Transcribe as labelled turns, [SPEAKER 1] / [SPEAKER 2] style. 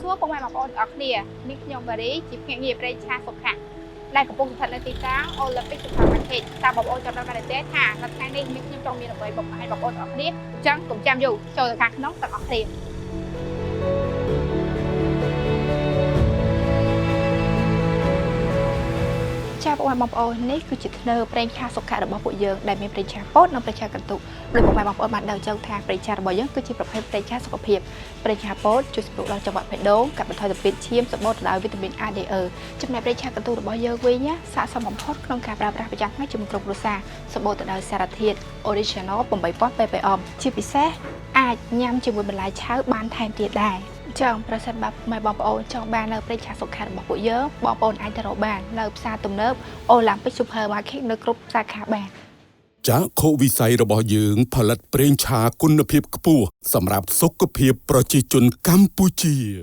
[SPEAKER 1] សួរពុកម៉ែបងប្អូនទាំងអស់គ្នានេះខ្ញុំបារីជាភ្នាក់ងារប្រេងឆាសុខៈដែលកំពុងស្ថិតនៅទីតាំង Olympic Supermarket តាមបងប្អូនចាំបានទេថានៅថ្ងៃនេះខ្ញុំចង់មានអ្វីបង្ហាញបងប្អូនទាំងអស់គ្នាអញ្ចឹងកុំចាំយូរចូលទៅខាងក្នុងទាំងអស់គ្នាចាបងប្អូននេះគឺជាធ្នើប្រេងឆាសុខៈរបស់ពួកយើងដែលមានប្រេងឆាពោតនិងប្រេងឆាកន្ទុកដោយបងប្អូនបានដឹងចឹងថាប្រេងឆារបស់យើងគឺជាប្រភេទប្រេងឆាសុខភាពប្រេងឆាពោតជួយសម្រួលដល់ចង្វាក់បេះដូងកាត់បន្ថយសម្ពាធឈាមសម្បូរទៅដោយវីតាមីន A D E ចំណែកប្រេងឆាកន្ទុករបស់យើងវិញស័ក្តិសមបំផុតក្នុងការប្រើប្រាស់ប្រចាំថ្ងៃជាមួយក្រុមគ្រួសារសម្បូរទៅដោយសារធាតុ Original 8000 ppm ជាពិសេសអាចញ៉ាំជាមួយបន្លែឆៅបានថែមទៀតដែរចឹងប្រសិនបើម៉ែបងប្អូនចង់បាននៅប្រេងឆាសុខៈរបស់ពួកយើងបងប្អូនអាចទៅរកបាននៅផ្សារទំនើប Olympic Supermarket នៅគ្រប់សាខាបាន
[SPEAKER 2] ចាក់ខុវិស័យរបស់យើងផលិតប្រេងឆាគុណភាពខ្ពស់សម្រាប់សុខភាពប្រជាជនកម្ពុជា